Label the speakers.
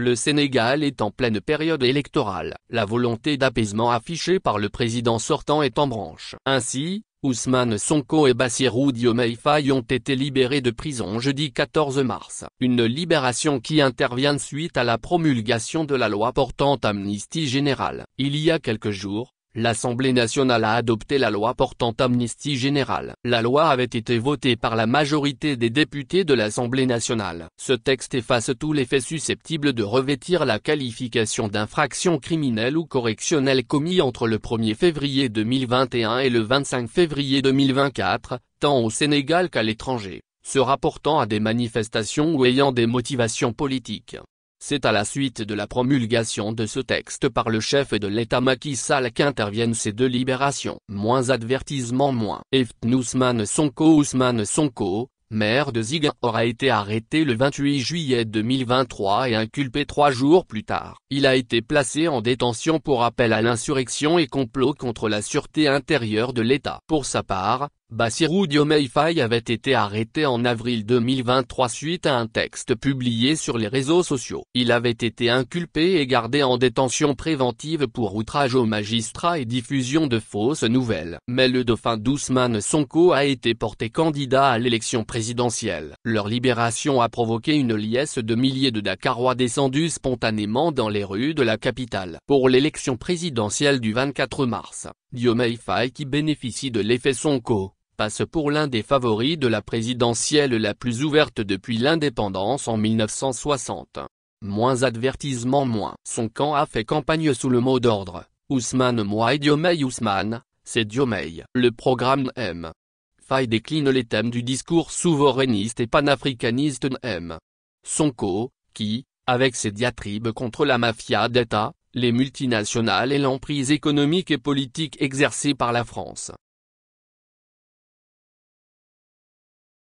Speaker 1: Le Sénégal est en pleine période électorale. La volonté d'apaisement affichée par le président sortant est en branche. Ainsi, Ousmane Sonko et Bassirou Diomaye Faye ont été libérés de prison jeudi 14 mars. Une libération qui intervient suite à la promulgation de la loi portant amnistie générale. Il y a quelques jours, l'Assemblée nationale a adopté la loi portant amnistie générale. La loi avait été votée par la majorité des députés de l'Assemblée nationale. Ce texte efface tous les faits susceptibles de revêtir la qualification d'infraction criminelle ou correctionnelle commis entre le 1er février 2021 et le 25 février 2024, tant au Sénégal qu'à l'étranger, se rapportant à des manifestations ou ayant des motivations politiques. C'est à la suite de la promulgation de ce texte par le chef de l'État Macky Sall qu'interviennent ces deux libérations. Moins avertissement moins. Ousmane Sonko, maire de Ziguinchor aura été arrêté le 28 juillet 2023 et inculpé 3 jours plus tard. Il a été placé en détention pour appel à l'insurrection et complot contre la sûreté intérieure de l'État. Pour sa part, Bassirou Diomaye Faye avait été arrêté en avril 2023 suite à un texte publié sur les réseaux sociaux. Il avait été inculpé et gardé en détention préventive pour outrage aux magistrats et diffusion de fausses nouvelles. Mais le dauphin d'Ousmane Sonko a été porté candidat à l'élection présidentielle. Leur libération a provoqué une liesse de milliers de Dakarois descendus spontanément dans les rues de la capitale. Pour l'élection présidentielle du 24 mars, Diomaye Faye, qui bénéficie de l'effet Sonko, passe pour l'un des favoris de la présidentielle la plus ouverte depuis l'indépendance en 1960. Moins avertissement moins. Son camp a fait campagne sous le mot d'ordre, Ousmane moi et Diomaye Ousmane, c'est Diomaye. Le programme M. Faye décline les thèmes du discours souverainiste et panafricaniste M. Sonko, qui, avec ses diatribes contre la mafia d'État, les multinationales et l'emprise économique et politique exercée par la France,